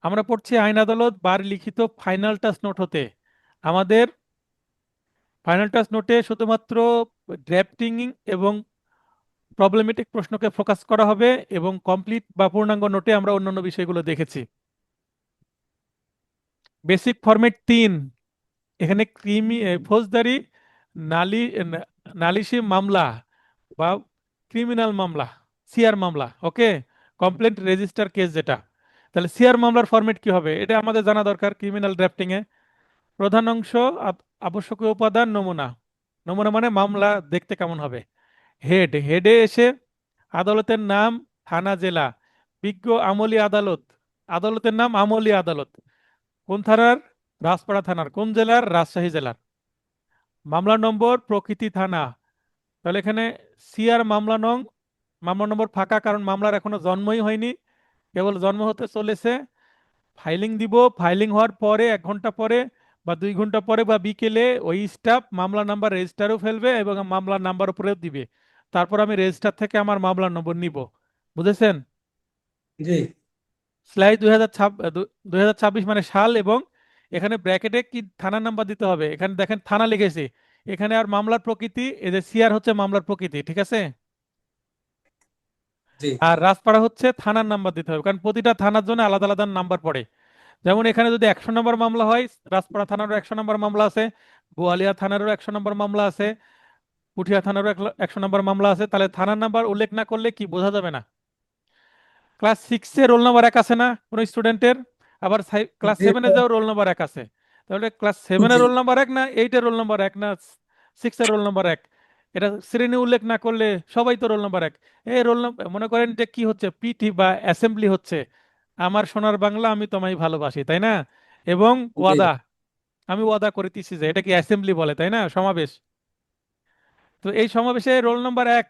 আমরা পড়ছি আইন আদালত বার লিখিত ফাইনাল টাচ নোট হতে। আমাদের ফাইনাল টাচ নোটে শুধুমাত্র ড্রাফটিং এবং প্রবলেমেটিক প্রশ্নকে ফোকাস করা হবে, এবং কমপ্লিট বা পূর্ণাঙ্গ নোটে আমরা অন্যান্য বিষয়গুলো দেখেছি। Basic format 3। এখানে ফৌজদারি নালি নালিশি মামলা বা ক্রিমিনাল মামলা, সিআর মামলা, ওকে, কমপ্লেন্ট রেজিস্টার কেস যেটা। তাহলে সিআর মামলার ফরম্যাট কি হবে এটা আমাদের জানা দরকার। ক্রিমিনাল ড্রাফটিং এ প্রধান অংশ, আবশ্যকীয় উপাদান, নমুনা। নমুনা মানে মামলা দেখতে কেমন হবে। হেডে এসে আদালতের নাম, থানা, জেলা। বিজ্ঞ আমলি আদালত, আদালতের নাম আমলি আদালত। কোন থানার? রাজপাড়া থানার। কোন জেলার? রাজশাহী জেলার। মামলা নম্বর, প্রকৃতি, থানা। তাহলে এখানে সিআর মামলা নং, মামলা নম্বর ফাঁকা, কারণ মামলার এখনো জন্মই হয়নি, কেবল জন্ম হতে চলেছে। ফাইলিং দিব, ফাইলিং হওয়ার পরে 1 ঘন্টা পরে বা 2 ঘন্টা পরে বা বিকেলে ওই স্টাফ মামলা নাম্বার রেজিস্টারও ফেলবে এবং মামলার নাম্বার উপরেও দিবে। তারপর আমি রেজিস্টার থেকে আমার মামলার নম্বর নিব। বুঝেছেন? জি স্লাইড 2026 মানে সাল, এবং এখানে ব্র্যাকেটে কি থানার নাম্বার দিতে হবে। এখানে দেখেন থানা লিখেছি, এখানে আর মামলার প্রকৃতি, এই যে সিআর হচ্ছে মামলার প্রকৃতি, ঠিক আছে। জি আর রাজপাড়া হচ্ছে থানার নাম্বার দিতে হবে, কারণ প্রতিটা থানার জন্য আলাদা আলাদা নাম্বার পড়ে। যেমন এখানে যদি 100 নম্বর মামলা হয়, রাজপাড়া থানারও 100 নম্বর মামলা আছে, বোয়ালিয়া থানারও 100 নম্বর মামলা আছে, পুঠিয়া থানারও 100 নম্বর মামলা আছে। তাহলে থানার নাম্বার উল্লেখ না করলে কি বোঝা যাবে না। ক্লাস 6-এ রোল নাম্বার 1 আছে না কোনো স্টুডেন্টের? আবার ক্লাস জি 7-এ যাও রোল নাম্বার 1 আছে। তাহলে ক্লাস 7-এর জি রোল নাম্বার 1 না 8-এর রোল নাম্বার 1 না 6-এর রোল নাম্বার 1? এটা শ্রেণী উল্লেখ না করলে সবাই তো রোল নাম্বার 1। এই রোল নাম্বার মনে করেন যে কি হচ্ছে, পিটি বা অ্যাসেম্বলি হচ্ছে, আমার সোনার বাংলা আমি তোমায় ভালোবাসি, তাই না? এবং জি ওয়াদা, আমি ওয়াদা করিতেছি যে, এটা কি অ্যাসেম্বলি বলে, তাই না, সমাবেশ। তো এই সমাবেশে রোল নাম্বার 1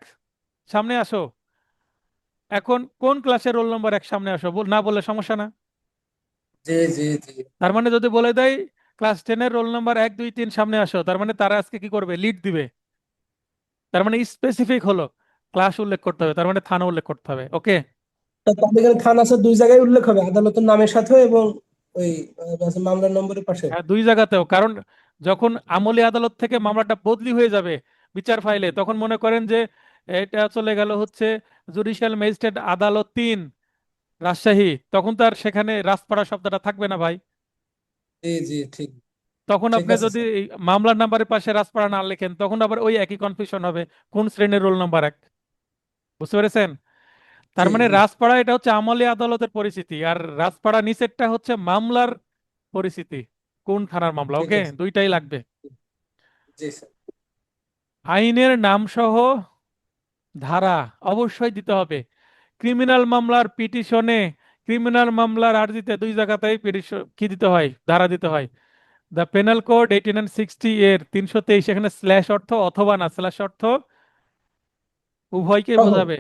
সামনে আসো। এখন কোন ক্লাসের রোল নাম্বার 1 সামনে আসো, না বললে সমস্যা না। জি জি জি তার মানে যদি বলে দেয় ক্লাস 10-এর রোল নাম্বার 1 2 3 সামনে আসো, তার মানে তারা আজকে কি করবে, লিড দিবে। তার মানে স্পেসিফিক হলো, ক্লাস উল্লেখ করতে হবে, তার মানে থানা উল্লেখ করতে হবে, ওকে। তাদের এখানে থানা আছে, দুই জায়গায় উল্লেখ হবে, আদালতের নামের সাথে এবং ওই মামলার নম্বরের পাশে। হ্যাঁ, দুই জায়গাতেও, কারণ যখন আমলি আদালত থেকে মামলাটা বদলি হয়ে যাবে বিচার ফাইলে, তখন মনে করেন যে এটা চলে গেল হচ্ছে জুডিশিয়াল ম্যাজিস্ট্রেট আদালত 3 রাজশাহী, তখন তো আর সেখানে রাজপাড়া শব্দটা থাকবে না ভাই। জি জি ঠিক। তখন ঠিক আপনি আছে যদি স্যার। এই মামলার নাম্বারের পাশে রাজপাড়া না লেখেন, তখন আবার ওই একই কনফিউশন হবে, কোন শ্রেণীর রোল নাম্বার 1। বুঝতে পেরেছেন? তার জি মানে জি রাজপাড়া এটা হচ্ছে আমলি আদালতের পরিচিতি, আর রাজপাড়া নিচেরটা হচ্ছে মামলার পরিচিতি, কোন থানার মামলা, ঠিক ওকে, আছে। দুইটাই লাগবে। জি স্যার। আইনের নাম সহ ধারা অবশ্যই দিতে হবে। ক্রিমিনাল মামলার পিটিশনে, ক্রিমিনাল মামলার আর্জিতে দুই জায়গাতেই পিটিশন কি দিতে হয়, ধারা দিতে হয়। দ্য পেনাল কোড 1860 এর 323, এখানে স্ল্যাশ অর্থ অথবা না, স্ল্যাশ অর্থ উভয়কে সহ। বোঝাবে।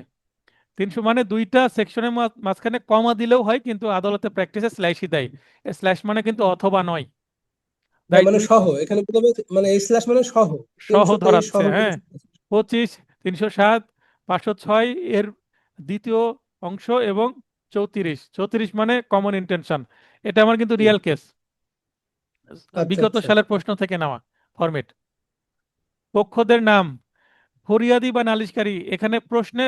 300 মানে দুইটা সেকশনের মাঝখানে কমা দিলেও হয়, কিন্তু আদালতে প্র্যাকটিসে স্ল্যাশই দেয়। স্ল্যাশ মানে কিন্তু অথবা নয়, না তাই মানে দুই সহ, এখানে প্রথমে মানে এই স্ল্যাশ মানে সহ। সহ 323 ধরাচ্ছে, সহ হ্যাঁ। 25, 307, 506 এর দ্বিতীয় অংশ, এবং 34, 34 মানে কমন ইন্টেনশন। এটা আমার কিন্তু জি। রিয়েল কেস, আচ্ছা বিগত আচ্ছা। সালের প্রশ্ন থেকে নেওয়া ফরম্যাট। পক্ষদের নাম, ফরিয়াদি বা নালিশকারী, এখানে প্রশ্নে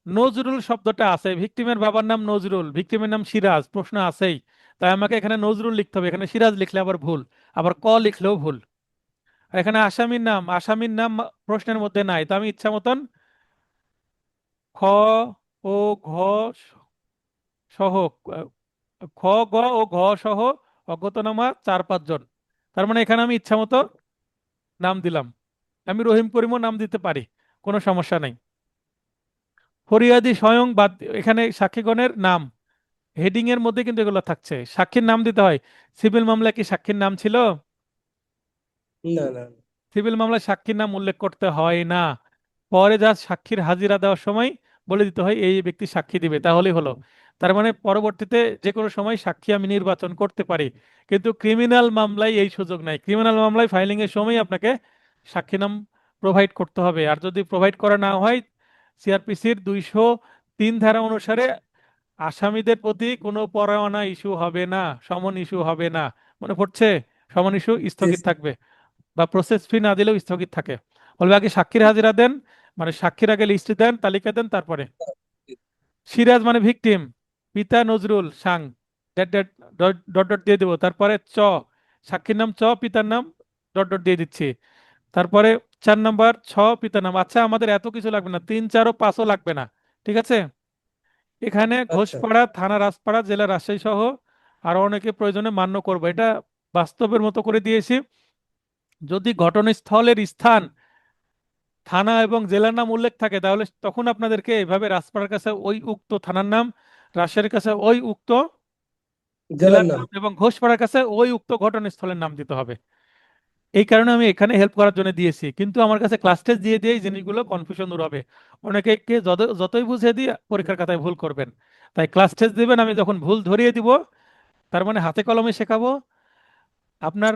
নজরুল শব্দটা আছে, ভিকটিমের বাবার নাম নজরুল, ভিকটিমের নাম সিরাজ, প্রশ্ন আছেই। তাই আমাকে এখানে নজরুল লিখতে হবে, এখানে সিরাজ লিখলে আবার ভুল, আবার লিখলেও ভুল। আর এখানে আসামির নাম, আসামির নাম প্রশ্নের মধ্যে নাই, তো আমি ইচ্ছা মতন খ ও ঘ সহ, খ, গ ও ঘ সহ অজ্ঞাতনামা 4 5 জন। তার মানে এখানে আমি ইচ্ছা মতো নাম দিলাম। আমি রহিম করিমও নাম দিতে পারি, কোনো সমস্যা নাই। ফরিয়াদি স্বয়ং বাদ, এখানে সাক্ষীগণের নাম হেডিং এর মধ্যে কিন্তু এগুলো থাকছে, সাক্ষীর নাম দিতে হয়। সিভিল মামলায় কি সাক্ষীর নাম ছিল? না না। সিভিল মামলায় সাক্ষীর নাম উল্লেখ করতে হয় না, পরে যা সাক্ষীর হাজিরা দেওয়ার সময় বলে দিতে হয় এই ব্যক্তি সাক্ষী দিবে, তাহলেই হলো। তার মানে পরবর্তীতে যে কোনো সময় সাক্ষী আমি নির্বাচন করতে পারি। কিন্তু ক্রিমিনাল মামলায় এই সুযোগ নাই, ক্রিমিনাল মামলায় ফাইলিং এর সময় আপনাকে সাক্ষী নাম প্রোভাইড করতে হবে, আর যদি প্রোভাইড করা না হয় সিআরপিসির 203 ধারা অনুসারে আসামিদের প্রতি কোনো পরোয়ানা ইস্যু হবে না, সমন ইস্যু হবে না। মনে পড়ছে? সমন ইস্যু জি স্থগিত জি। থাকবে, বা প্রসেস ফি না দিলেও স্থগিত থাকে। বলবে আগে সাক্ষীর হাজিরা দেন, মানে সাক্ষীর আগে লিস্ট দেন, তালিকা দেন, তারপরে। সিরাজ মানে ভিকটিম, পিতা নজরুল সাং, dot dot dot dot dot দিয়ে দেবো, তারপরে সাক্ষীর নাম পিতার নাম ডট ডট দিয়ে দিচ্ছি। তারপরে 4 নাম্বার পিতার নাম। আচ্ছা, আমাদের এত কিছু লাগবে না, 3, 4 ও 5ও লাগবে না। ঠিক আছে। এখানে আচ্ছা ঘোষপাড়া থানা, রাজপাড়া জেলা, রাজশাহী সহ আরো অনেকে প্রয়োজনে মান্য করবো, এটা বাস্তবের মতো করে দিয়েছি। যদি ঘটনাস্থলের স্থান, থানা এবং জেলার নাম উল্লেখ থাকে, তাহলে তখন আপনাদেরকে এভাবে রাজপাড়ার কাছে ওই উক্ত থানার নাম, রাজশাহীর কাছে ওই উক্ত জেলার জেলার নাম। নাম, এবং ঘোষপাড়ার কাছে ওই উক্ত ঘটনাস্থলের নাম দিতে হবে। এই কারণে আমি এখানে হেল্প করার জন্য দিয়েছি, কিন্তু আমার কাছে ক্লাস টেস্ট দিয়ে দিয়ে এই জিনিসগুলো কনফিউশন দূর হবে। অনেকে যতই বুঝিয়ে দিয়ে পরীক্ষার খাতায় ভুল করবেন। তাই ক্লাস টেস্ট দিবেন, আমি যখন ভুল ধরিয়ে দিব, তার মানে হাতে কলমে শেখাবো। আপনার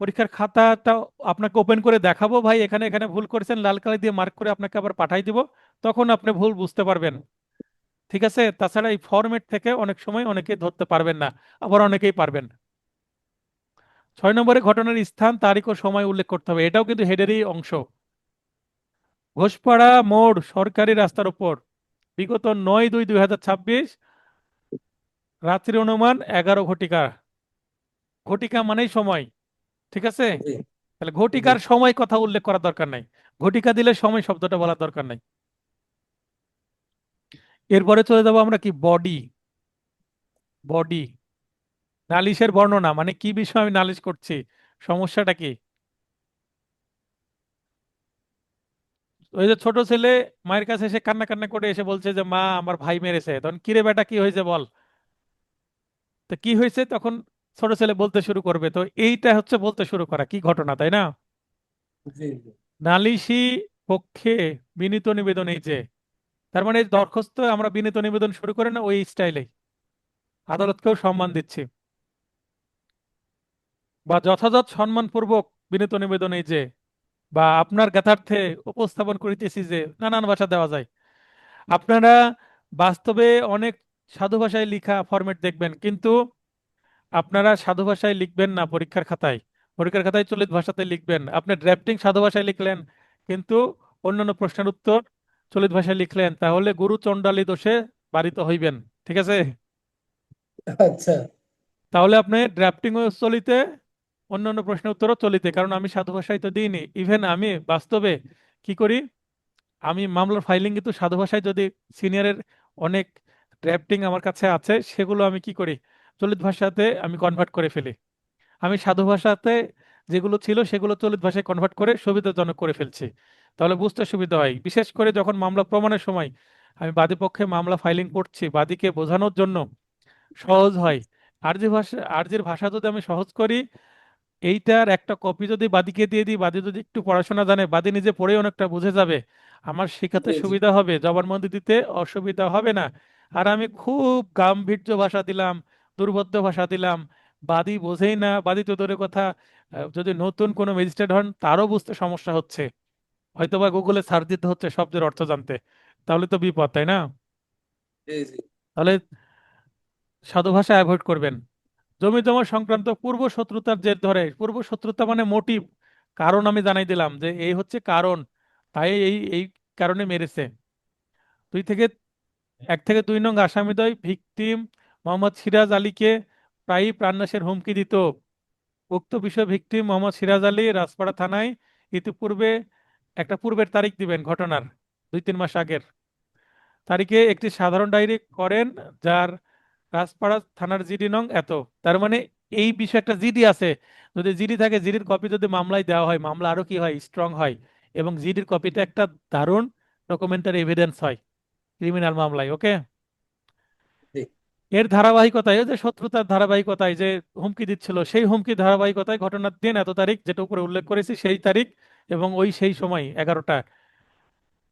পরীক্ষার খাতাটা আপনাকে ওপেন করে দেখাবো, ভাই এখানে এখানে ভুল করেছেন, লাল কালি দিয়ে মার্ক করে আপনাকে আবার পাঠাই দিব। তখন আপনি ভুল বুঝতে পারবেন। ঠিক আছে। তাছাড়া এই ফরম্যাট থেকে অনেক সময় অনেকে ধরতে পারবেন না, আবার অনেকেই পারবেন। 6 নম্বরে ঘটনার স্থান, তারিখ ও সময় উল্লেখ করতে হবে, এটাও কিন্তু হেডেরই অংশ। ঘোষপাড়া মোড় সরকারি রাস্তার উপর, বিগত 9/2/2026, রাত্রি অনুমান 11 ঘটিকা। ঘটিকা মানেই সময়। ঠিক আছে। জি তাহলে জি। ঘটিকার সময় কথা উল্লেখ করার দরকার নাই, ঘটিকা দিলে সময় শব্দটা বলার দরকার নাই। এরপরে চলে যাবো আমরা কি, বডি। বডি নালিশের বর্ণনা, মানে কি বিষয় আমি নালিশ করছি, সমস্যাটা কি। ওই যে ছোট ছেলে মায়ের কাছে এসে কান্না কান্না করে এসে বলছে যে মা আমার ভাই মেরেছে, তখন কিরে বেটা কি হয়েছে বল। তো কি হয়েছে তখন ছোট ছেলে বলতে শুরু করবে, তো এইটা হচ্ছে বলতে শুরু করা, কি ঘটনা, তাই না? জি জি। নালিশি পক্ষে বিনীত নিবেদন, এই যে, তার মানে এই দরখাস্ত আমরা বিনীত নিবেদন শুরু করে না ওই স্টাইলে আদালতকেও সম্মান দিচ্ছি, বা যথাযথ সম্মানপূর্বক বিনীত নিবেদন, এই যে, বা আপনার জ্ঞাতার্থে উপস্থাপন করিতেছি, যে নানান ভাষা দেওয়া যায়। আপনারা বাস্তবে অনেক সাধু ভাষায় লিখা ফরম্যাট দেখবেন, কিন্তু আপনারা সাধু ভাষায় লিখবেন না পরীক্ষার খাতায়। পরীক্ষার খাতায় চলিত ভাষাতে লিখবেন। আপনি ড্রাফটিং সাধু ভাষায় লিখলেন, কিন্তু অন্যান্য প্রশ্নের উত্তর চলিত ভাষায় লিখলেন, তাহলে গুরু চণ্ডালী দোষে বারিত হইবেন। ঠিক আছে। আচ্ছা তাহলে আপনি ড্রাফটিং ও চলিতে, অন্যান্য প্রশ্নের উত্তরও চলিতে, কারণ আমি সাধু ভাষায় তো দিইনি। ইভেন আমি বাস্তবে কি করি, আমি মামলার ফাইলিং কিন্তু সাধু ভাষায়, যদি সিনিয়রের অনেক ড্রাফটিং আমার কাছে আছে, সেগুলো আমি কি করি, চলিত ভাষাতে আমি কনভার্ট করে ফেলি। আমি সাধু ভাষাতে যেগুলো ছিল সেগুলো চলিত ভাষায় কনভার্ট করে সুবিধাজনক করে ফেলছি। তাহলে বুঝতে সুবিধা হয়, বিশেষ করে যখন মামলা প্রমাণের সময় আমি বাদী পক্ষে মামলা ফাইলিং করছি, বাদীকে বোঝানোর জন্য সহজ হয়। আরজির ভাষা যদি আমি সহজ করি, এইটার একটা কপি যদি বাদীকে দিয়ে দিই, বাদী যদি একটু পড়াশোনা জানে, বাদী নিজে পড়ে অনেকটা বুঝে যাবে, আমার শেখাতে জি জি। সুবিধা হবে, জবানবন্দি দিতে অসুবিধা হবে না। আর আমি খুব গাম্ভীর্য ভাষা দিলাম, দুর্বোধ্য ভাষা দিলাম, বাদী বোঝেই না, বাদী তো দূরের কথা, যদি নতুন কোনো ম্যাজিস্ট্রেট হন তারও বুঝতে সমস্যা হচ্ছে, হয়তোবা গুগলে সার্চ দিতে হচ্ছে শব্দের অর্থ জানতে, তাহলে তো বিপদ, তাই না? জি জি। তাহলে সাধু ভাষা অ্যাভয়েড করবেন। জমি জমা সংক্রান্ত পূর্ব শত্রুতার জের ধরে, পূর্ব শত্রুতা মানে মোটিভ, কারণ আমি জানাই দিলাম যে এই হচ্ছে কারণ, তাই এই এই কারণে মেরেছে। 1 থেকে 2 নং আসামিদ্বয় ভিকটিম মোহাম্মদ সিরাজ আলীকে প্রায়ই প্রাণনাশের হুমকি দিত। উক্ত বিষয়ে ভিকটিম মোহাম্মদ সিরাজ আলী রাজপাড়া থানায় ইতিপূর্বে একটা পূর্বের তারিখ দিবেন ঘটনার, 2-3 মাস আগের তারিখে একটি সাধারণ ডায়েরি করেন, যার রাজপাড়া থানার জিডি নং এত। তার মানে এই বিষয়ে একটা জিডি আছে, যদি জিডি থাকে, জিডির কপি যদি মামলায় দেওয়া হয়, মামলা আরো কি হয়, স্ট্রং হয়। এবং জিডির কপিটা একটা দারুণ ডকুমেন্টারি এভিডেন্স হয় ক্রিমিনাল মামলায়। ওকে। জি। এর ধারাবাহিকতায়, এই যে শত্রুতার ধারাবাহিকতায় যে হুমকি দিচ্ছিল, সেই হুমকি ধারাবাহিকতায় ঘটনার দিন এত তারিখ, যেটা উপরে উল্লেখ করেছি সেই তারিখ, এবং ওই সেই সময় 11টা,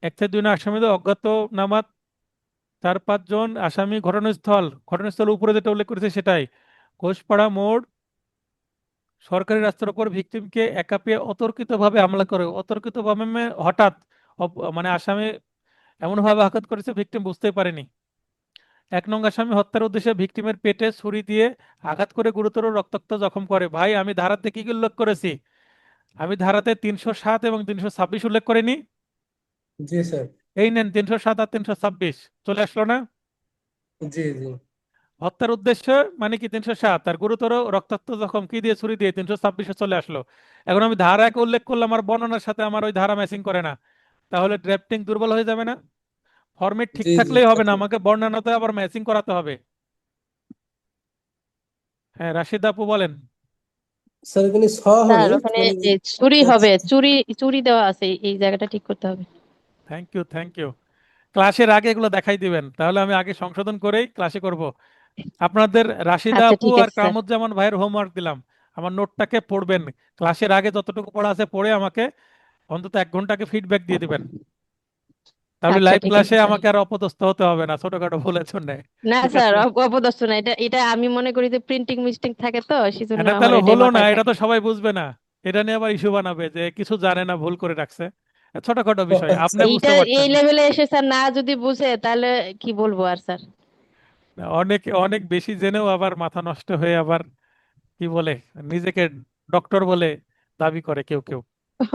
1 থেকে 2 নং আসামিদের অজ্ঞাতনামা 4-5 জন আসামি, ঘটনাস্থল উপরে যেটা উল্লেখ করেছে সেটাই, ঘোষপাড়া মোড় সরকারি রাস্তার উপর ভিকটিমকে একা পেয়ে অতর্কিতভাবে হামলা করে। অতর্কিতভাবে মানে হঠাৎ, মানে আসামি এমন ভাবে আঘাত করেছে ভিকটিম বুঝতেই পারেনি। এক নং আসামি হত্যার উদ্দেশ্যে ভিকটিমের পেটে ছুরি দিয়ে আঘাত করে গুরুতর রক্তাক্ত জখম করে। ভাই আমি ধারাতে কি কি উল্লেখ করেছি? আমি ধারাতে 307 এবং 326 উল্লেখ করিনি? জি স্যার। এই নেন 307 আর 326, চলে আসলো না? জি জি। হত্যার উদ্দেশ্য মানে কি 307, আর গুরুতর রক্তাক্ত জখম কি দিয়ে? ছুরি দিয়ে, 326-এ চলে আসলো। এখন আমি ধারা এক উল্লেখ করলাম, আর বর্ণনার সাথে আমার ওই ধারা ম্যাচিং করে না, তাহলে ড্রাফটিং দুর্বল হয়ে যাবে না? ফরম্যাট ঠিক জি জি থাকলেই হবে না, স্যার। আমাকে বর্ণনাতে আবার ম্যাচিং করাতে হবে। হ্যাঁ, রাশিদ আপু বলেন। স্যার এখানে স্যার হবে ওখানে মানে যে চুরি হবে, চুরি চুরি দেওয়া আছে, এই জায়গাটা ঠিক করতে হবে। Thank you, thank you. ক্লাসের আগে এগুলো দেখাই দিবেন, তাহলে আমি আগে সংশোধন করেই ক্লাসে করব। আপনাদের রাশিদা আচ্ছা আপু ঠিক আর আছে স্যার। কামরুজ্জামান ভাইয়ের হোমওয়ার্ক দিলাম, আমার নোটটাকে পড়বেন। ক্লাসের আগে যতটুকু পড়া আছে পড়ে আমাকে অন্তত 1 ঘন্টাকে ফিডব্যাক দিয়ে দিবেন, তাহলে আচ্ছা লাইভ ঠিক আছে ক্লাসে স্যার। আমাকে আর অপদস্থ হতে হবে না ছোটখাটো ভুলের জন্য। না ঠিক স্যার, আছে? অপদস্থ না, এটা এটা আমি মনে করি যে প্রিন্টিং মিস্টেক থাকে তো, সেজন্য এটা আমার তাহলে এটাই হলো না, মাথায় এটা থাকে। তো সবাই বুঝবে না, এটা নিয়ে আবার ইস্যু বানাবে যে কিছু জানে না, ভুল করে রাখছে। ছোটখাটো বিষয়, আপনি আচ্ছা। বুঝতে এইটা পারছেন। এই লেভেলে এসে স্যার না যদি বুঝে তাহলে কি বলবো আর স্যার। অনেক অনেক বেশি জেনেও আবার মাথা নষ্ট হয়ে আবার কি বলে, নিজেকে ডক্টর বলে দাবি করে কেউ কেউ,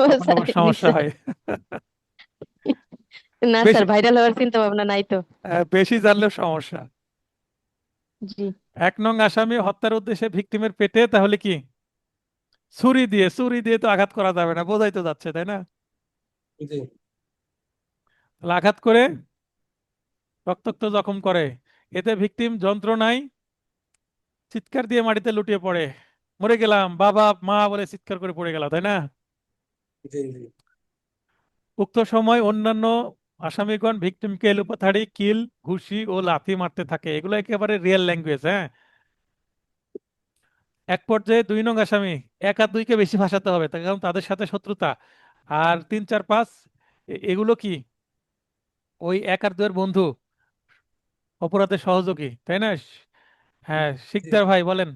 ও তখন স্যার আবার সমস্যা নিশ্চয়। হয়। না বেশি স্যার, ভাইরাল হওয়ার চিন্তা ভাবনা নাই তো। বেশি জানলেও সমস্যা। জি। 1 নং আসামি হত্যার উদ্দেশ্যে ভিকটিমের পেটে তাহলে কি ছুরি দিয়ে তো আঘাত করা যাবে না, বোঝাই তো যাচ্ছে, তাই না? জি তাহলে আঘাত করে রক্তাক্ত জখম করে, এতে ভিকটিম যন্ত্রণায় চিৎকার দিয়ে মাটিতে লুটিয়ে পড়ে, মরে গেলাম বাবা মা বলে চিৎকার করে পড়ে গেল, তাই না? জি জি। উক্ত সময় অন্যান্য আসামিগণ ভিকটিমকে এলোপাথাড়ি কিল, ঘুষি ও লাথি মারতে থাকে, এগুলো একেবারে রিয়েল ল্যাঙ্গুয়েজ। হ্যাঁ, এক পর্যায়ে 2 নং আসামি 1 আর 2-কে বেশি ভাসাতে হবে, তার কারণ তাদের সাথে শত্রুতা। আর 3, 4, 5 এগুলো কি ওই 1 আর 2-এর বন্ধু, অপরাধের সহযোগী, তাই না? হ্যাঁ, জি শিকদার ভাই বলেন।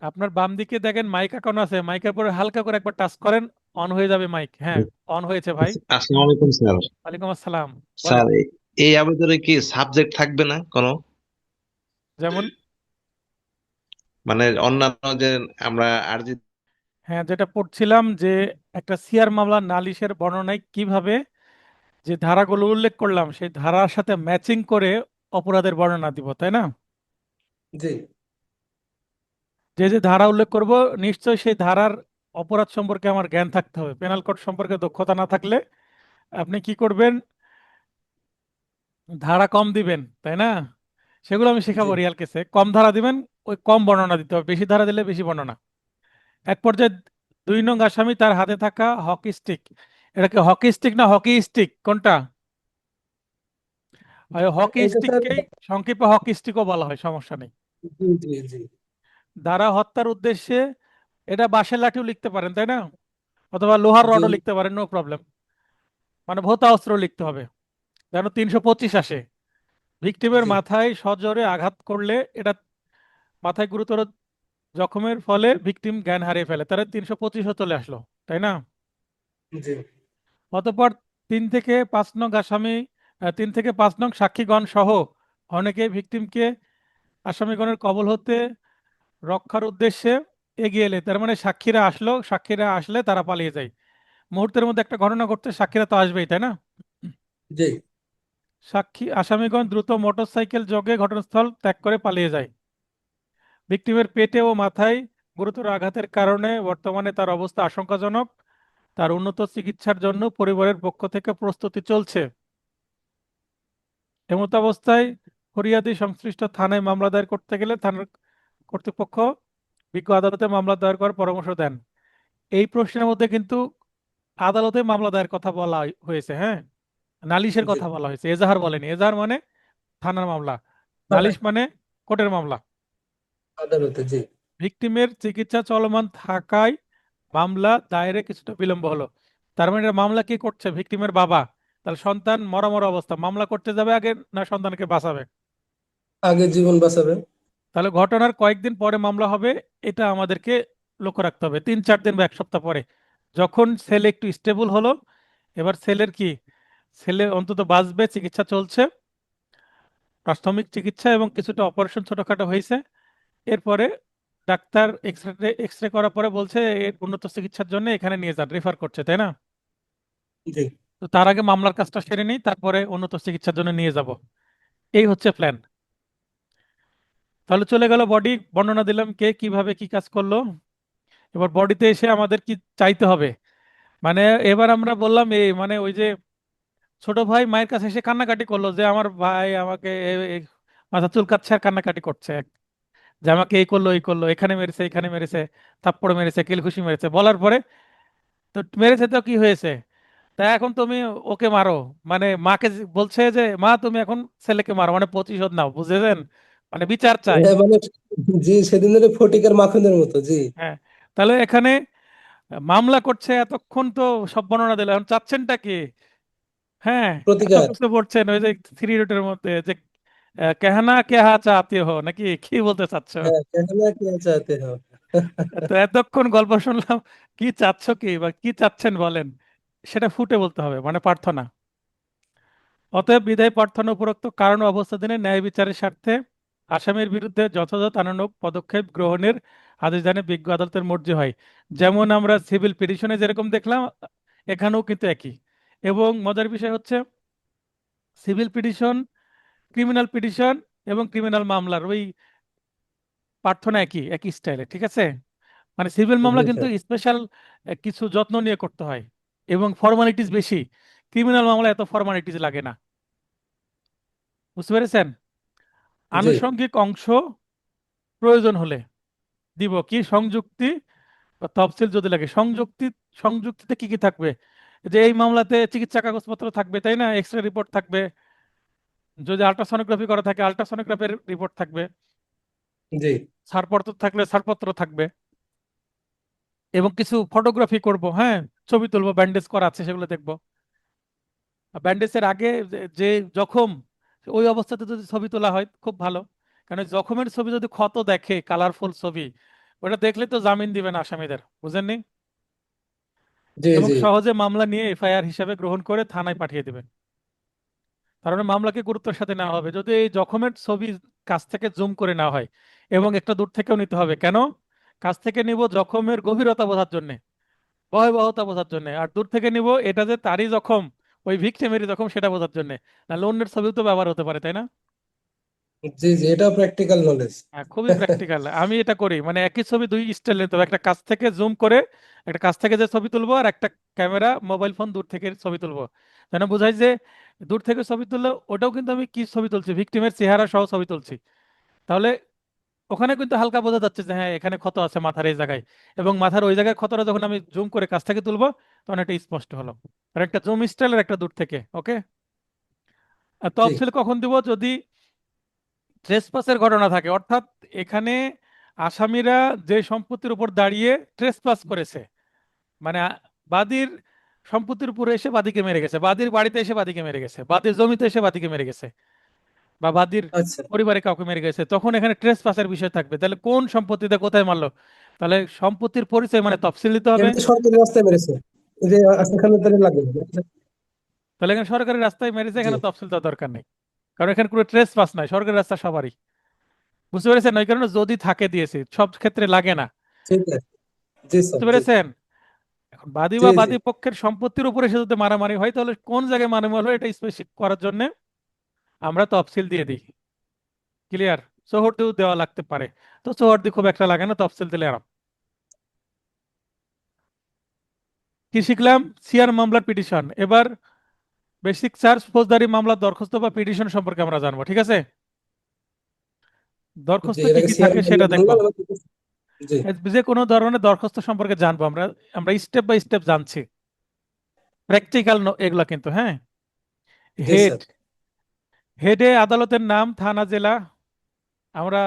আপনার বাম দিকে দেখেন মাইক আইকন আছে, মাইকের পরে হালকা করে একবার টাচ করেন, অন হয়ে যাবে মাইক। হ্যাঁ, অন হয়েছে ভাই। আসসালামু আলাইকুম স্যার। ওয়ালাইকুম আসসালাম। বলেন। স্যার এই আবেদনে কি সাবজেক্ট থাকবে না কোনো? যেমন? মানে অন্যান্য যে আমরা আরজি। হ্যাঁ, যেটা পড়ছিলাম যে একটা সিআর মামলা নালিশের বর্ণনায় কিভাবে যে ধারাগুলো উল্লেখ করলাম সেই ধারার সাথে ম্যাচিং করে অপরাধের বর্ণনা দিব, তাই না? জি যে যে ধারা উল্লেখ করব, নিশ্চয়ই সেই ধারার অপরাধ সম্পর্কে আমার জ্ঞান থাকতে হবে। পেনাল কোড সম্পর্কে দক্ষতা না থাকলে আপনি কি করবেন, ধারা কম দিবেন, তাই না? সেগুলো আমি জি। শেখাবো রিয়াল কেসে, কম ধারা দিবেন, ওই কম বর্ণনা দিতে হবে, বেশি ধারা দিলে বেশি বর্ণনা। এক পর্যায়ে 2 নং আসামি তার হাতে থাকা হকি স্টিক, এটাকে হকি স্টিক না হকি স্টিক কোনটা? ওই হকি এটা স্যার। স্টিককেই সংক্ষেপে হকি স্টিকও বলা হয়, সমস্যা নেই। জি জি জি। দ্বারা হত্যার উদ্দেশ্যে, এটা বাঁশের লাঠিও লিখতে পারেন, তাই না? অথবা লোহার জি রডও লিখতে পারেন, নো প্রবলেম। মানে ভোঁতা অস্ত্র লিখতে হবে যেন 325 আসে। ভিকটিমের জি মাথায় সজোরে আঘাত করলে এটা মাথায় গুরুতর জখমের ফলে ভিকটিম জ্ঞান হারিয়ে ফেলে, তাহলে 325ও চলে আসলো, তাই না? জি। অতঃপর 3 থেকে 5 নং আসামি, 3 থেকে 5 নং সাক্ষীগণ সহ অনেকে ভিকটিমকে আসামিগণের কবল হতে রক্ষার উদ্দেশ্যে এগিয়ে এলে, তার মানে সাক্ষীরা আসলে তারা পালিয়ে যায়। মুহূর্তের মধ্যে একটা ঘটনা ঘটতে সাক্ষীরা তো আসবেই, তাই না? জি আসামিগণ দ্রুত মোটরসাইকেল যোগে ঘটনাস্থল ত্যাগ করে পালিয়ে যায়। ভিকটিমের পেটে ও মাথায় গুরুতর আঘাতের কারণে বর্তমানে তার অবস্থা আশঙ্কাজনক, তার উন্নত চিকিৎসার জন্য পরিবারের পক্ষ থেকে প্রস্তুতি চলছে। এমত অবস্থায় ফরিয়াদি সংশ্লিষ্ট থানায় মামলা দায়ের করতে গেলে থানার কর্তৃপক্ষ বিজ্ঞ আদালতে মামলা দায়ের করার পরামর্শ দেন। এই প্রশ্নের মধ্যে কিন্তু আদালতে মামলা দায়ের কথা বলা হয়েছে। হ্যাঁ, নালিশের জি। কথা বলা হয়েছে, এজাহার বলেনি। এজাহার মানে থানার মামলা, নালিশ মানে কোর্টের মামলা। আদালতে। জি ভিকটিমের চিকিৎসা চলমান থাকায় মামলা দায়েরে কিছুটা বিলম্ব হলো। তার মানে এটা মামলা কি করছে? ভিকটিমের বাবা। তাহলে সন্তান মরা মরা অবস্থা, মামলা করতে যাবে আগে না সন্তানকে বাঁচাবে? আগে জীবন বাঁচাবে। তাহলে ঘটনার কয়েকদিন পরে মামলা হবে, এটা আমাদেরকে লক্ষ্য রাখতে হবে। 3, 4 দিন বা 1 সপ্তাহ পরে, যখন ছেলে একটু স্টেবল হলো, এবার ছেলের কি, ছেলে অন্তত বাঁচবে, চিকিৎসা চলছে, প্রাথমিক চিকিৎসা এবং কিছুটা অপারেশন ছোটখাটো হয়েছে। এরপরে ডাক্তার এক্সরে করার পরে বলছে এর উন্নত চিকিৎসার জন্য এখানে নিয়ে যান, রেফার করছে, তাই না? জি। তো তার আগে মামলার কাজটা সেরে নিই, তারপরে উন্নত চিকিৎসার জন্য নিয়ে যাব। এই হচ্ছে প্ল্যান। তাহলে চলে গেল বডি, বর্ণনা দিলাম কে কিভাবে কি কাজ করলো। এবার বডিতে এসে আমাদের কি চাইতে হবে, মানে এবার আমরা বললাম এই মানে ওই যে ছোট ভাই মায়ের কাছে এসে কান্নাকাটি করলো যে আমার ভাই আমাকে মাথা চুলকাচ্ছে আর কান্নাকাটি করছে, যে আমাকে এই করলো এই করলো, এখানে মেরেছে এখানে মেরেছে, থাপ্পড় মেরেছে, কিলঘুষি মেরেছে, বলার পরে তো মেরেছে তো কি হয়েছে, তা এখন তুমি ওকে মারো, মানে মাকে বলছে যে মা তুমি এখন ছেলেকে মারো, মানে প্রতিশোধ নাও, বুঝেছেন, মানে বিচার চাই। মানে জি, সেদিনের ফটিকের মাখনের মতো, জি। হ্যাঁ, তাহলে এখানে মামলা করছে এতক্ষণ তো সব বর্ণনা দিল, এখন চাচ্ছেনটা কি? হ্যাঁ, এত প্রতিকার। কিছু পড়ছেন ওই যে থ্রি ইডিয়টের মধ্যে যে কেহনা কেহা চাহতে হো, নাকি কি বলতে চাচ্ছ? হ্যাঁ, कहना क्या चाहते हो। তো এতক্ষণ গল্প শুনলাম, কি চাচ্ছ কি বা কি চাচ্ছেন বলেন, সেটা ফুটে বলতে হবে, মানে প্রার্থনা। অতএব বিধায় প্রার্থনা উপরোক্ত কারণ ও অবস্থা দিনে ন্যায় বিচারের স্বার্থে আসামির বিরুদ্ধে যথাযথ আইনানুগ পদক্ষেপ গ্রহণের আদেশ দানে বিজ্ঞ আদালতের মর্জি হয়। যেমন আমরা সিভিল পিটিশনে যেরকম দেখলাম, এখানেও কিন্তু একই। এবং মজার বিষয় হচ্ছে সিভিল পিটিশন, ক্রিমিনাল পিটিশন এবং ক্রিমিনাল মামলার ওই প্রার্থনা একই একই স্টাইলে, ঠিক আছে? মানে সিভিল মামলা জি কিন্তু স্যার। স্পেশাল কিছু যত্ন নিয়ে করতে হয় এবং ফর্মালিটিস বেশি। ক্রিমিনাল মামলা এত ফর্মালিটিস লাগে না, বুঝতে পেরেছেন? জি আনুষঙ্গিক অংশ প্রয়োজন হলে দিব কি সংযুক্তি বা তফসিল যদি লাগে। সংযুক্তিতে কি কি থাকবে, যে এই মামলাতে চিকিৎসা কাগজপত্র থাকবে, তাই না? এক্সরে রিপোর্ট থাকবে, যদি আল্ট্রাসনোগ্রাফি করা থাকে আল্ট্রাসনোগ্রাফির রিপোর্ট থাকবে, জি ছাড়পত্র থাকলে ছাড়পত্র থাকবে, এবং কিছু ফটোগ্রাফি করব, হ্যাঁ, ছবি তুলবো, ব্যান্ডেজ করা আছে সেগুলো দেখবো। ব্যান্ডেজের আগে যে জখম, ওই অবস্থাতে যদি ছবি তোলা হয় খুব ভালো, কারণ জখমের ছবি যদি ক্ষত দেখে, কালারফুল ছবি, ওটা দেখলে তো জামিন দিবেন আসামিদের, বুঝেননি? জি এবং জি সহজে মামলা নিয়ে এফআইআর হিসাবে গ্রহণ করে থানায় পাঠিয়ে দিবেন। কারণ মামলাকে গুরুত্বের সাথে নেওয়া হবে যদি এই জখমের ছবি কাছ থেকে জুম করে নেওয়া হয়, এবং একটা দূর থেকেও নিতে হবে। কেন কাছ থেকে নিব? জখমের গভীরতা বোঝার জন্য, ভয়াবহতা বোঝার জন্য। আর দূর থেকে নিব এটা যে তারই জখম, ওই ভিকটিমেরই জখম, সেটা বোঝার জন্য। নাহলে অন্যের ছবিও তো ব্যবহার হতে পারে, তাই না? জি জি, এটা প্র্যাকটিক্যাল নলেজ। হ্যাঁ, খুবই প্র্যাকটিক্যাল। আমি এটা করি, মানে একই ছবি দুই স্টাইল নিতে হবে, একটা কাছ থেকে জুম করে, একটা কাছ থেকে যে ছবি তুলবো, আর একটা ক্যামেরা মোবাইল ফোন দূর থেকে ছবি তুলবো, যেন বোঝায় যে দূর থেকে ছবি তুললে ওটাও কিন্তু আমি কি ছবি তুলছি, ভিকটিমের চেহারা সহ ছবি তুলছি। তাহলে ওখানে কিন্তু হালকা বোঝা যাচ্ছে যে হ্যাঁ এখানে ক্ষত আছে মাথার এই জায়গায়, এবং মাথার ওই জায়গায় ক্ষতটা যখন আমি জুম করে কাছ থেকে তুলবো তখন এটা স্পষ্ট হলো। আর একটা জুম স্টাইল আর একটা দূর থেকে, ওকে। আর জি তফসিল কখন দিব? যদি ট্রেসপাসের ঘটনা থাকে, অর্থাৎ এখানে আসামিরা যে সম্পত্তির উপর দাঁড়িয়ে ট্রেসপাস করেছে, মানে বাদীর সম্পত্তির উপরে এসে বাদীকে মেরে গেছে, বাদীর বাড়িতে এসে বাদীকে মেরে গেছে, বাদীর জমিতে এসে বাদীকে মেরে গেছে, বা বাদীর আচ্ছা। পরিবারে কাউকে মেরে গেছে, তখন এখানে ট্রেসপাসের বিষয় থাকবে। তাহলে কোন সম্পত্তিতে কোথায় মারলো, তাহলে সম্পত্তির পরিচয় মানে তফসিল দিতে হবে। এমনি সরকারি রাস্তায় মেরেছে, এই যে সেখানে তাহলে লাগবে না। তাহলে এখানে সরকারি রাস্তায় মেরেছে, জি এখানে তফসিল দেওয়ার দরকার নেই, কারণ এখানে কোনো ট্রেসপাস নাই, সরকারি রাস্তা সবারই। বুঝতে পেরেছেন? ওই কারণে যদি থাকে দিয়েছি, সব ক্ষেত্রে লাগে না। ঠিক আছে। জি স্যার, বুঝতে জি পেরেছেন? এখন বাদী জি বা জি। বাদী পক্ষের সম্পত্তির উপরে এসে যদি মারামারি হয়, তাহলে কোন জায়গায় মারামারি হয় এটা স্পেসিফিক করার জন্য আমরা তফসিল দিয়ে দিই। ক্লিয়ার? চৌহদ্দিও দেওয়া লাগতে পারে, তো চৌহদ্দি খুব একটা লাগে না, তফসিল দিলে আরাম। কি শিখলাম? সিআর মামলার পিটিশন। এবার বেসিক চার্জ ফৌজদারি মামলার দরখাস্ত বা পিটিশন সম্পর্কে আমরা জানবো, ঠিক আছে? জি, দরখাস্ত এর কি আগে কি সিআর থাকে মামলা সেটা দেখবো। জানলাম জি যে কোনো ধরনের দরখাস্ত সম্পর্কে জানবো আমরা, আমরা স্টেপ বাই স্টেপ জানছি, প্র্যাকটিক্যাল এগুলা কিন্তু, হ্যাঁ। জি হেড, স্যার। হেডে আদালতের নাম, থানা, জেলা আমরা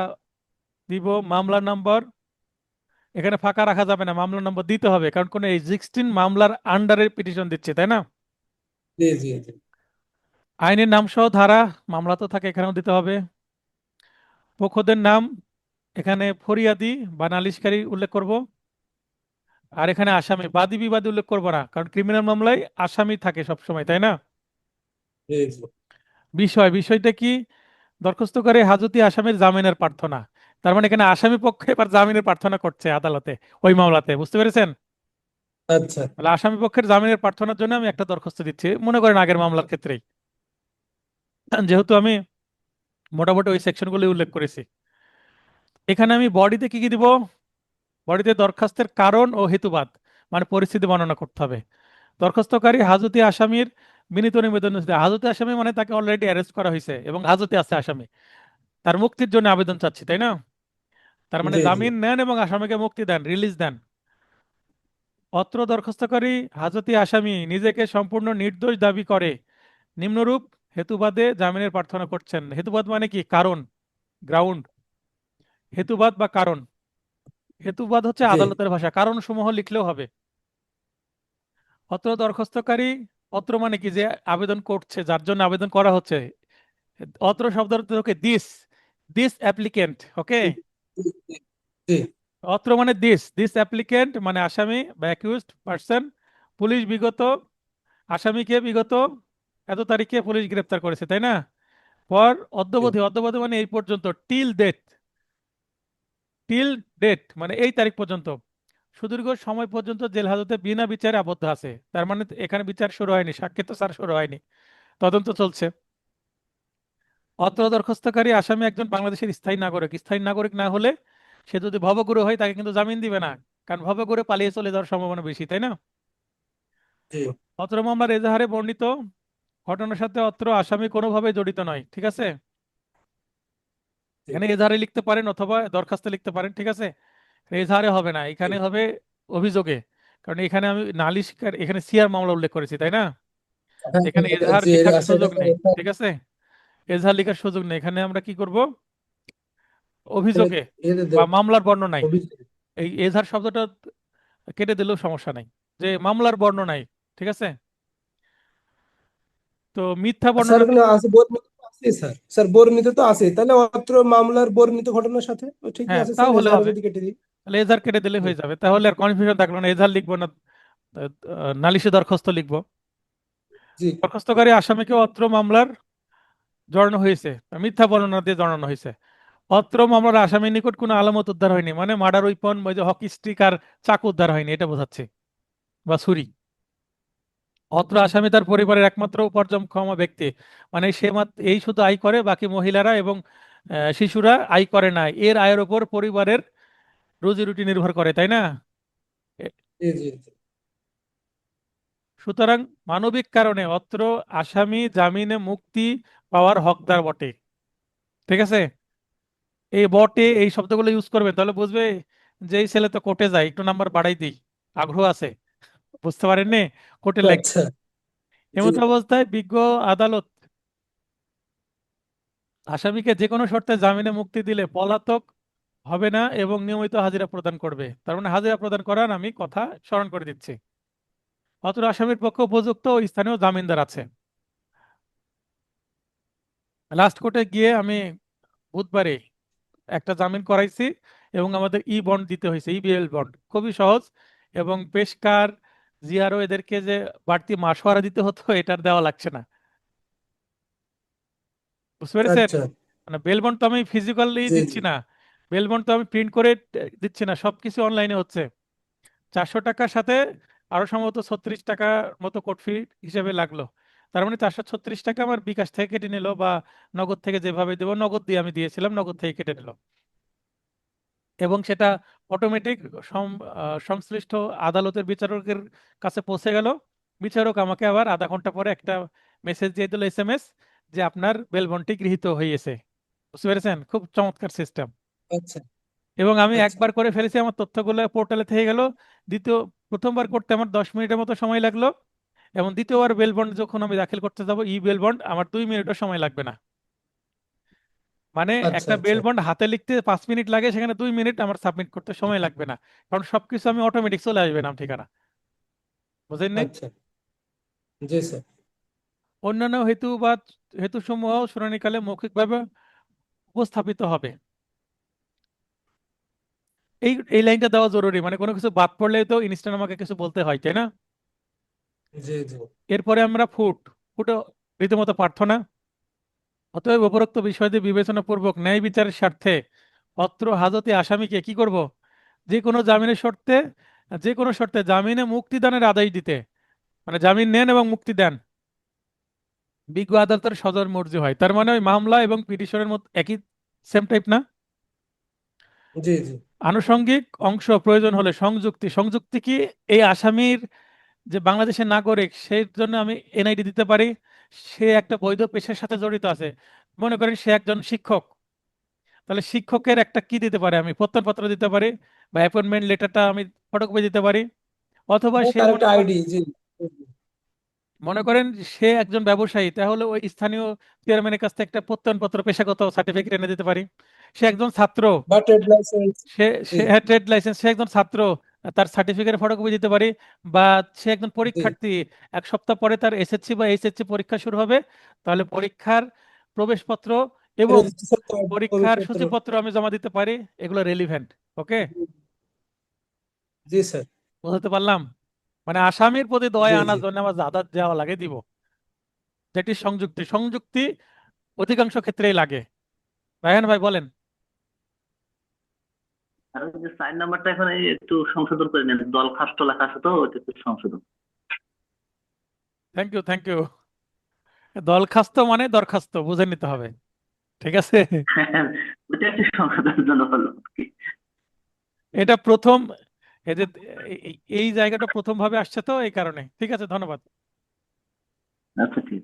দিব, মামলা নম্বর, এখানে ফাঁকা রাখা যাবে না, মামলা নম্বর দিতে হবে, কারণ কোন এক্সিস্টিং মামলার আন্ডারে পিটিশন দিচ্ছে, তাই না? জি জি জি আইনের নাম সহ ধারা, মামলা তো থাকে এখানেও দিতে হবে। পক্ষদের নাম, এখানে ফরিয়াদি বা নালিশকারী উল্লেখ করব। আর এখানে আসামি, বাদী বিবাদী উল্লেখ করবো না, কারণ ক্রিমিনাল মামলায় আসামি থাকে সবসময়, তাই না? জি জি বিষয়টা কি? দরখাস্তকারী হাজতি আসামির জামিনের প্রার্থনা। তার মানে এখানে আসামি পক্ষে এবার জামিনের প্রার্থনা করছে আদালতে, ওই মামলাতে, বুঝতে পেরেছেন? আচ্ছা তাহলে আসামি পক্ষের জামিনের প্রার্থনার জন্য আমি একটা দরখাস্ত দিচ্ছি, মনে করেন আগের মামলার ক্ষেত্রেই, যেহেতু আমি মোটামুটি ওই সেকশনগুলো উল্লেখ করেছি। এখানে আমি বডিতে কি কি দিব? বডিতে দরখাস্তের কারণ ও হেতুবাদ, মানে পরিস্থিতি বর্ণনা করতে হবে। দরখাস্তকারী হাজতি আসামির বিনীত নিবেদন, হাজতি আসামি মানে তাকে অলরেডি অ্যারেস্ট করা হয়েছে এবং হাজতে আছে আসামি, তার মুক্তির জন্য আবেদন চাচ্ছি, তাই না? তার মানে জি জি জামিন নেন এবং আসামিকে মুক্তি দেন, রিলিজ দেন। অত্র দরখাস্তকারী হাজতি আসামি নিজেকে সম্পূর্ণ নির্দোষ দাবি করে নিম্নরূপ হেতুবাদে জামিনের প্রার্থনা করছেন। হেতুবাদ মানে কি? কারণ, গ্রাউন্ড। হেতুবাদ বা কারণ, হেতুবাদ হচ্ছে জি আদালতের ভাষা, কারণ সমূহ লিখলেও হবে। অত্র দরখাস্তকারী, অত্র মানে কি? যে আবেদন করছে, যার জন্য আবেদন করা হচ্ছে। অত্র শব্দ দিস, দিস অ্যাপ্লিকেন্ট, ওকে। জি জি জি অত্র মানে দিস, দিস অ্যাপ্লিকেন্ট মানে আসামি বা অ্যাকিউজড পার্সন। পুলিশ বিগত, আসামিকে বিগত এত তারিখে পুলিশ গ্রেপ্তার করেছে, তাই না? পর জি অদ্যাবধি, অদ্যাবধি মানে এই পর্যন্ত, টিল ডেট, টিল ডেট মানে এই তারিখ পর্যন্ত, সুদীর্ঘ সময় পর্যন্ত জেল হাজতে বিনা বিচারে আবদ্ধ আছে। তার মানে এখানে বিচার শুরু হয়নি, সাক্ষী তো স্যার শুরু হয়নি, তদন্ত চলছে। অত্র দরখাস্তকারী আসামি একজন বাংলাদেশের স্থায়ী নাগরিক। স্থায়ী নাগরিক না হলে সে যদি ভবঘুরে হয় তাকে কিন্তু জামিন দিবে না, কারণ ভবঘুরে পালিয়ে চলে যাওয়ার সম্ভাবনা বেশি, তাই না? জি অত্র মামলার এজাহারে বর্ণিত ঘটনার সাথে অত্র আসামি কোনোভাবে জড়িত নয়, ঠিক আছে? জি এখানে এজাহারে লিখতে পারেন অথবা দরখাস্তে লিখতে পারেন, ঠিক আছে? এজাহারে হবে না, জি এখানে হবে অভিযোগে, কারণ এখানে আমি নালিশকার, এখানে সিআর মামলা উল্লেখ করেছি, তাই না? হ্যাঁ এখানে এজাহার জি লেখার আচ্ছা সুযোগ নেই, ঠিক আছে? এজাহার লেখার সুযোগ নেই, এখানে আমরা কি করব? অভিযোগে এতে বা দেব মামলার বর্ণনায়। অভিযোগ এই এজাহার শব্দটা কেটে দিলেও সমস্যা নাই, যে মামলার বর্ণনায়, ঠিক আছে? তো মিথ্যা স্যার বর্ণনা ওখানে আছে বর্ণিত তো আছে স্যার স্যার বর্ণিত তো আছে তাহলে অত্র মামলার বর্ণিত ঘটনার সাথে ও ঠিকই হ্যাঁ, আছে তাও স্যার হলে এজাহারে হবে। যদি কেটে দিই তাহলে এজাহার কেটে দিলে জি হয়ে যাবে, তাহলে আর কনফিউশন থাকলো না, এজাহার লিখবো না, নালিশি লিখবো। জি জি দরখাস্তকারী আসামিকে অত্র মামলার জড়ানো হয়েছে, মিথ্যা বর্ণনা দিয়ে জড়ানো হয়েছে। অত্র মামলার আসামির নিকট কোনো আলামত উদ্ধার হয়নি, মানে মার্ডার ওয়েপন, ওই যে হকি স্টিক আর চাকু উদ্ধার হয়নি, এটা বোঝাচ্ছে, বা ছুরি। অত্র আসামি তার পরিবারের একমাত্র উপার্জনক্ষম ব্যক্তি, মানে সে এই শুধু আয় করে, বাকি মহিলারা এবং শিশুরা আয় করে না, এর আয়ের উপর পরিবারের রুজি রুটি নির্ভর করে, তাই না? এ- জি জি জি সুতরাং মানবিক কারণে অত্র আসামি জামিনে মুক্তি পাওয়ার হকদার বটে, ঠিক আছে? এই বটে এই শব্দগুলো ইউজ করবে, তাহলে বুঝবে যে এই ছেলে তো কোর্টে যায়, একটু নাম্বার বাড়াই দিই, আগ্রহ আছে, বুঝতে পারেননি? কোর্টে লাগবে। আচ্ছা জি এমত অবস্থায় বিজ্ঞ আদালত আসামিকে যে কোনো শর্তে জামিনে মুক্তি দিলে পলাতক হবে না এবং নিয়মিত হাজিরা প্রদান করবে। তার মানে হাজিরা প্রদান করার আমি কথা স্মরণ করে দিচ্ছি। অত্র আসামির পক্ষে উপযুক্ত ও স্থানীয় জামিনদার আছে। লাস্ট কোর্টে গিয়ে আমি বুধবারে একটা জামিন করাইছি এবং আমাদের ই বন্ড দিতে হয়েছে, ইবিএল বন্ড, খুবই সহজ। এবং পেশকার, জিআরও এদেরকে যে বাড়তি মাসোয়ারা দিতে হতো, এটার দেওয়া লাগছে না, বুঝতে পেরেছেন? আচ্ছা মানে বেল বন্ড তো আমি ফিজিক্যালি জি জি দিচ্ছি না, বেল বন্ড তো আমি প্রিন্ট করে দিচ্ছি না, সবকিছু অনলাইনে হচ্ছে। 400 টাকার সাথে আরো সম্ভবত 36 টাকা মতো কোর্ট ফি হিসেবে লাগলো। তার মানে 436 টাকা আমার বিকাশ থেকে কেটে নিল, বা নগদ থেকে যেভাবে দেবো, নগদ দিয়ে আমি দিয়েছিলাম, নগদ থেকে কেটে নিল। এবং সেটা অটোমেটিক সংশ্লিষ্ট আদালতের বিচারকের কাছে পৌঁছে গেল। বিচারক আমাকে আবার আধা ঘন্টা পরে একটা মেসেজ দিয়ে দিল, এসএমএস, যে আপনার বেল বন্ডটি গৃহীত হয়েছে। বুঝতে পেরেছেন? খুব চমৎকার সিস্টেম। আচ্ছা এবং আমি আচ্ছা একবার করে ফেলেছি, আমার তথ্যগুলো পোর্টালে থেকে গেল। দ্বিতীয়, প্রথমবার করতে আমার 10 মিনিটের মতো সময় লাগলো, এবং দ্বিতীয়বার বেল বন্ড যখন আমি দাখিল করতে যাব, ই বেল বন্ড, আমার 2 মিনিটও সময় লাগবে না। মানে আচ্ছা একটা আচ্ছা বেল বন্ড হাতে লিখতে 5 মিনিট লাগে, সেখানে 2 মিনিট আমার সাবমিট করতে সময় লাগবে না, কারণ সবকিছু আমি অটোমেটিক চলে আসবে নাম ঠিকানা। বুঝেন নাই? আচ্ছা জি স্যার অন্যান্য হেতু বা হেতুসমূহ শুনানিকালে মৌখিকভাবে উপস্থাপিত হবে। এই লাইনটা দেওয়া জরুরি, মানে কোনো কিছু বাদ পড়লে তো ইনস্ট্যান্ট আমাকে কিছু বলতে হয়, তাই না? জি জি এরপরে আমরা ফুটও রীতিমতো প্রার্থনা। অতএব উপরোক্ত বিষয়টি বিবেচনাপূর্বক ন্যায় বিচারের স্বার্থে অত্র হাজতে আসামিকে কি করব, যে কোনো জামিনের শর্তে যে কোনো শর্তে জামিনে মুক্তিদানের আদেশ দিতে, মানে জামিন নেন এবং মুক্তি দেন বিজ্ঞ আদালতের সদর মর্জি হয়। তার মানে ওই মামলা এবং পিটিশনের মধ্যে একই, সেম টাইপ না? জি জি আনুষঙ্গিক অংশ প্রয়োজন হলে সংযুক্তি, সংযুক্তি কি, এই আসামির যে বাংলাদেশের নাগরিক সেই জন্য আমি এনআইডি দিতে পারি, সে একটা বৈধ পেশার সাথে জড়িত আছে, মনে করেন সে একজন শিক্ষক, তাহলে শিক্ষকের একটা কি দিতে পারে, আমি প্রত্যয়নপত্র দিতে পারি, বা অ্যাপয়েন্টমেন্ট লেটারটা আমি ফটোকপি দিতে পারি। অথবা হ্যাঁ, সে তার মনে একটা করেন আইডি। জি মনে করেন সে একজন ব্যবসায়ী, তাহলে ওই স্থানীয় চেয়ারম্যানের কাছ থেকে একটা প্রত্যয়নপত্র পেশাগত সার্টিফিকেট এনে দিতে পারি। সে একজন ছাত্র, বা ট্রেড লাইসেন্স। সে জি সে ট্রেড লাইসেন্স, সে একজন ছাত্র, তার সার্টিফিকেট ফটোকপি দিতে পারি। বা সে একজন জি পরীক্ষার্থী, এক সপ্তাহ পরে তার এসএসসি বা এইচএসসি পরীক্ষা শুরু হবে, তাহলে পরীক্ষার প্রবেশপত্র এবং রেজিস্ট্রেশন কার্ড, পরীক্ষার প্রবেশপত্র। সূচিপত্র আমি জমা দিতে পারি। এগুলো রেলিভেন্ট। ওকে, জি স্যার। বুঝতে পারলাম? মানে আসামির প্রতি দয়া জি জি আনার জন্য আমার আদাত দেওয়া লাগে দিব, যেটি সংযুক্তি। সংযুক্তি অধিকাংশ ক্ষেত্রেই লাগে। রায়হান ভাই বলেন। আর ওই যে 4 নাম্বারটা এখন এই একটু সংশোধন করে নেন, দলখাস্ত লেখা আছে তো, ওটা একটু সংশোধন। Thank you, thank you. দরখাস্ত মানে দরখাস্ত বুঝে নিতে হবে, ঠিক আছে? ওটা একটু সংশোধনের জন্য হলো আর কি। এটা প্রথম, এই যে এই জায়গাটা প্রথম ভাবে আসছে তো এই কারণে। ঠিক আছে, ধন্যবাদ। আচ্ছা ঠিক।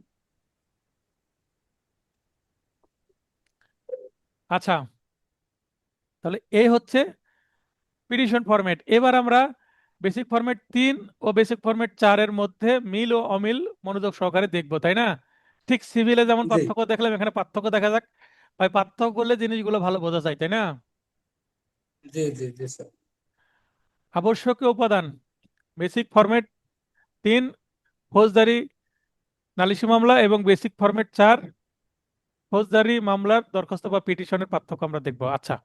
আচ্ছা, তাহলে এই হচ্ছে পিটিশন ফরম্যাট। এবার আমরা বেসিক ফরম্যাট 3 ও বেসিক ফরম্যাট 4 এর মধ্যে মিল ও অমিল মনোযোগ সহকারে দেখবো, তাই না? ঠিক সিভিলে যেমন জি পার্থক্য দেখলাম, এখানে পার্থক্য দেখা যাক। ভাই পার্থক্য করলে জিনিসগুলো ভালো বোঝা যায়, তাই না? জি জি জি স্যার। আবশ্যকীয় উপাদান, বেসিক ফরম্যাট 3 ফৌজদারি নালিশি মামলা এবং বেসিক ফরম্যাট 4 ফৌজদারি মামলার দরখাস্ত বা পিটিশনের পার্থক্য আমরা দেখবো। আচ্ছা,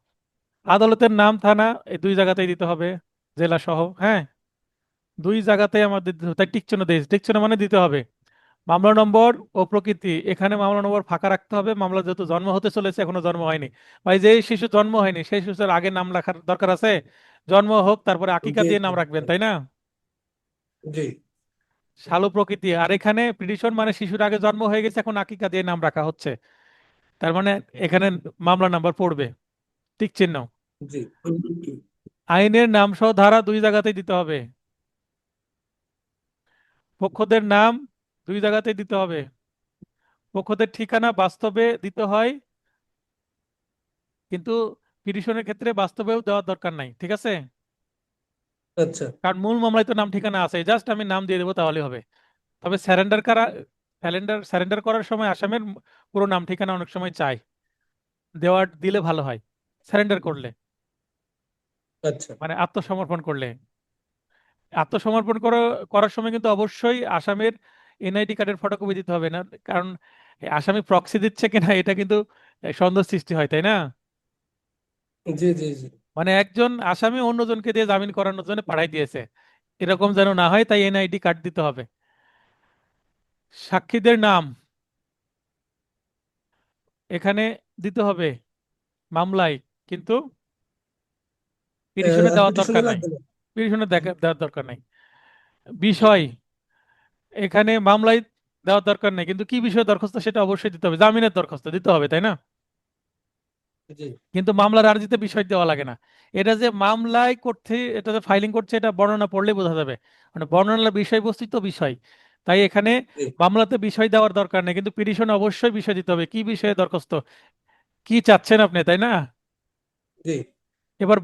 আদালতের নাম থানা এই দুই জায়গাতেই দিতে হবে, জেলা সহ। হ্যাঁ, দুই জায়গাতেই আমাদের দিতে হবে। তাই টিকচিহ্ন দিয়েছে, টিকচিহ্ন মানে দিতে হবে। মামলা নম্বর ও প্রকৃতি, এখানে মামলা নম্বর ফাঁকা রাখতে হবে, মামলা যেহেতু জন্ম হতে চলেছে, এখনো জন্ম হয়নি। ভাই যে শিশু জন্ম হয়নি সেই শিশুর আগে নাম রাখার দরকার আছে? জন্ম হোক, তারপরে আকিকা জি দিয়ে জি নাম রাখবেন, তাই না? জি সালো প্রকৃতি, আর এখানে পিটিশন মানে শিশুর আগে জন্ম হয়ে গেছে, এখন আকিকা দিয়ে নাম রাখা হচ্ছে, তার মানে এখানে মামলা নাম্বার পড়বে, টিক চিহ্ন। জি আইনের নাম সহ ধারা দুই জায়গাতেই দিতে হবে। পক্ষদের নাম দুই জায়গাতেই দিতে হবে। পক্ষদের ঠিকানা বাস্তবে দিতে হয়, কিন্তু পিটিশনের ক্ষেত্রে বাস্তবেও দেওয়ার দরকার নাই, ঠিক আছে? আচ্ছা। কারণ মূল মামলায় তো নাম ঠিকানা আছে, জাস্ট আমি নাম দিয়ে দেবো তাহলে হবে। তবে স্যারেন্ডার করার সময় আসামের পুরো নাম ঠিকানা অনেক সময় চাই, দেওয়ার দিলে ভালো হয়। স্যারেন্ডার করলে আচ্ছা। মানে আত্মসমর্পণ করলে, করার সময় কিন্তু অবশ্যই আসামের এনআইডি কার্ডের ফটোকপি দিতে হবে না, কারণ এই আসামি প্রক্সি দিচ্ছে কিনা এটা কিন্তু সন্দেহ সৃষ্টি হয়, তাই না? জি জি জি মানে একজন আসামি অন্যজনকে দিয়ে জামিন করানোর জন্য পাঠাই দিয়েছে, এরকম যেন না হয়, তাই এনআইডি কার্ড দিতে হবে। সাক্ষীদের নাম এখানে দিতে হবে মামলায়, কিন্তু পিটিশনে দেওয়ার পিটিশনে দরকার নাই। লাগবে না। পিটিশনে দেওয়ার দরকার নাই। বিষয় এখানে মামলায় দেওয়ার দরকার নেই, কিন্তু কি বিষয়ে দরখাস্ত সেটা অবশ্যই দিতে হবে, জামিনের দরখাস্ত দিতে হবে, তাই না? জি কিন্তু মামলার আর্জিতে বিষয় দেওয়া লাগে না। এটা যে মামলায় করতে, এটা যে ফাইলিং করছে, এটা বর্ণনা পড়লেই বোঝা যাবে, মানে বর্ণনার বিষয়বস্তু তো বিষয়। তাই এখানে জি মামলাতে বিষয় দেওয়ার দরকার নেই, কিন্তু পিটিশনে অবশ্যই বিষয় দিতে হবে, কি বিষয়ে দরখাস্ত, কি চাচ্ছেন আপনি, তাই না? জি এবার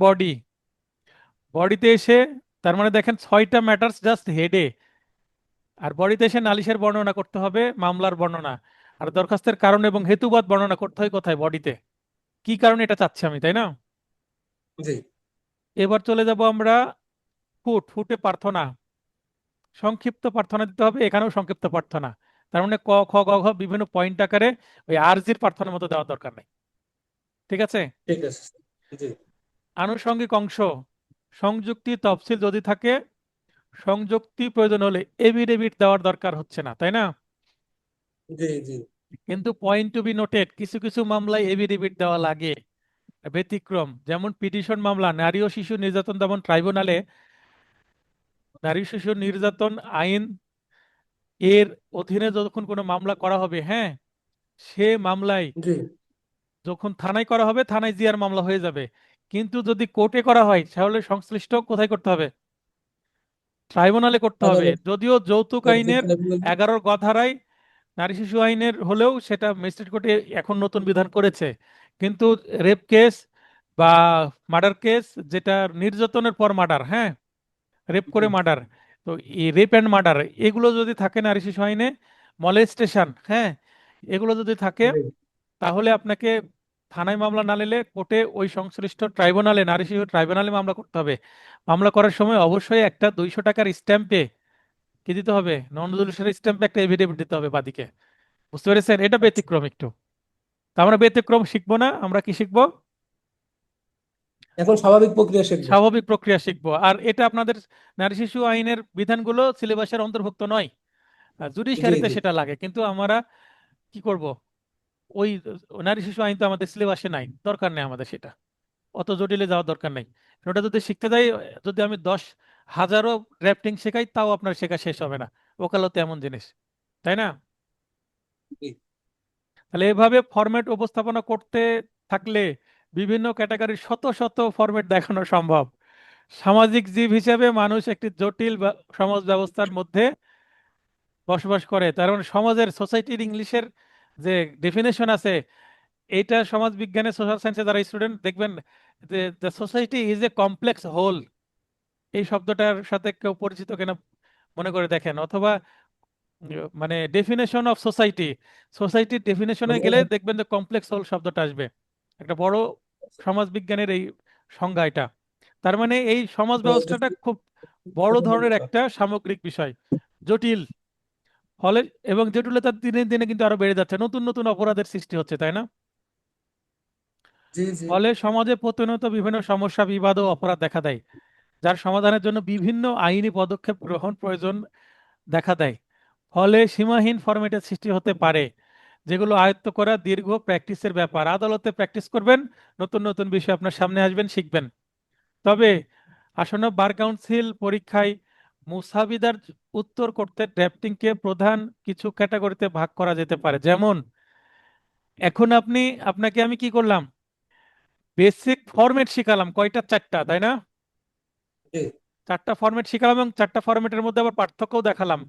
বডিতে এসে, তার মানে দেখেন 6টা ম্যাটার্স জাস্ট হেডে, আর বডিতে এসে নালিশের বর্ণনা করতে হবে, মামলার বর্ণনা, আর দরখাস্তের কারণ এবং হেতুবাদ বর্ণনা করতে হয় কোথায়, বডিতে, কি কারণে এটা চাচ্ছি আমি, তাই না? জি এবার চলে যাব আমরা ফুটে প্রার্থনা, সংক্ষিপ্ত প্রার্থনা দিতে হবে, এখানেও সংক্ষিপ্ত প্রার্থনা। তার মানে ক খ গ ঘ বিভিন্ন পয়েন্ট আকারে, ওই আরজির প্রার্থনার মতো দেওয়ার দরকার নেই, ঠিক আছে? ঠিক আছে স্যার। জি আনুষঙ্গিক অংশ, সংযুক্তি তফসিল যদি থাকে, সংযুক্তি প্রয়োজন হলে এফিডেভিট দেওয়ার দরকার হচ্ছে না, তাই না? জি জি কিন্তু পয়েন্ট টু বি নোটেড, কিছু কিছু মামলায় এফিডেভিট দেওয়া লাগে, ব্যতিক্রম। যেমন পিটিশন মামলা, নারী ও শিশু নির্যাতন দমন ট্রাইব্যুনালে নারী শিশু নির্যাতন আইন এর অধীনে যখন কোনো মামলা করা হবে, হ্যাঁ, সে মামলায় জি যখন থানায় করা হবে, থানায় জিআর মামলা হয়ে যাবে। কিন্তু যদি কোর্টে করা হয়, তাহলে সংশ্লিষ্ট কোথায় করতে হবে? ট্রাইব্যুনালে করতে হবে। আদালত যদিও যৌতুক কর্তৃক আইনের ট্রাইব্যুনাল। 11 গ ধারায় নারী শিশু আইনের হলেও সেটা ম্যাজিস্ট্রেট কোর্টে এখন নতুন বিধান করেছে, কিন্তু রেপ কেস বা মার্ডার কেস, যেটা নির্যাতনের পর মার্ডার, হ্যাঁ, রেপ জি করে মার্ডার, তো এই রেপ অ্যান্ড মার্ডার এগুলো যদি থাকে নারী শিশু আইনে, মলেস্টেশন, হ্যাঁ, এগুলো যদি থাকে, জি তাহলে আপনাকে থানায় মামলা না নিলে কোর্টে ওই সংশ্লিষ্ট ট্রাইব্যুনালে, নারী শিশু ট্রাইব্যুনালে মামলা করতে হবে। মামলা করার সময় অবশ্যই একটা 200 টাকার স্ট্যাম্পে কি দিতে হবে? নন রেজলিউশন স্ট্যাম্পে একটা এফিডেভিট দিতে হবে বাদীকে। বুঝতে পেরেছেন? এটা আচ্ছা। ব্যতিক্রম একটু। তা আমরা ব্যতিক্রম শিখবো না, আমরা কি শিখবো? এখন স্বাভাবিক প্রক্রিয়া শিখবো। স্বাভাবিক প্রক্রিয়া শিখবো। আর এটা আপনাদের নারী শিশু আইনের বিধানগুলো সিলেবাসের অন্তর্ভুক্ত নয়, জি জুডিশিয়ারিতে জি সেটা লাগে, কিন্তু আমরা কি করব? ওই নারী শিশু আইন তো আমাদের সিলেবাসে নাই, দরকার নেই আমাদের সেটা, অত জটিলে যাওয়ার দরকার নেই। ওটা যদি শিখতে যাই, যদি আমি 10,000ও ড্রাফটিং শেখাই, তাও আপনার শেখা শেষ হবে না। ওকালতে এমন জিনিস, তাই না? জি তাহলে এভাবে ফরম্যাট উপস্থাপনা করতে থাকলে বিভিন্ন ক্যাটাগরির শত শত ফরম্যাট দেখানো সম্ভব। সামাজিক জীব হিসেবে মানুষ একটি জটিল সমাজ ব্যবস্থার মধ্যে বসবাস করে। তার মানে সমাজের, সোসাইটির ইংলিশের যে ডেফিনেশন আছে, এইটা সমাজ বিজ্ঞানে, সোশ্যাল সায়েন্সে যারা স্টুডেন্ট দেখবেন যে the society is a complex whole. এই শব্দটার সাথে কেউ পরিচিত কিনা মনে করে দেখেন, অথবা মানে ডেফিনেশন অফ সোসাইটি, সোসাইটির ডেফিনেশনে মানে গেলে দেখবেন যে কমপ্লেক্স হোল শব্দটা আসবে। একটা বড় সমাজ বিজ্ঞানের এই সংজ্ঞা এটা। তার মানে এই সমাজ ব্যবস্থাটা খুব বড় ধরনের একটা সামগ্রিক বিষয়, জটিল। ফলে এবং জটিলতা দিনে দিনে কিন্তু আরো বেড়ে যাচ্ছে, নতুন নতুন অপরাধের সৃষ্টি হচ্ছে, তাই না? জি জি ফলে সমাজে প্রতিনিয়ত বিভিন্ন সমস্যা, বিবাদ ও অপরাধ দেখা দেয়, যার সমাধানের জন্য বিভিন্ন আইনি পদক্ষেপ গ্রহণ প্রয়োজন দেখা দেয়। ফলে সীমাহীন ফরম্যাটের সৃষ্টি হতে পারে, যেগুলো আয়ত্ত করা দীর্ঘ প্র্যাকটিসের ব্যাপার। আদালতে প্র্যাকটিস করবেন, নতুন নতুন বিষয় আপনার সামনে আসবেন, শিখবেন। তবে আসন্ন বার কাউন্সিল পরীক্ষায় মুসাবিদার উত্তর করতে ড্রাফটিংকে প্রধান কিছু ক্যাটাগরিতে ভাগ করা যেতে পারে। যেমন এখন আপনাকে আমি কি করলাম? বেসিক ফরম্যাট শিখালাম, কয়টা? 4টা, তাই না? জি 4টা ফরম্যাট শিখালাম এবং 4টা ফরম্যাটের মধ্যে আবার পার্থক্যও দেখালাম।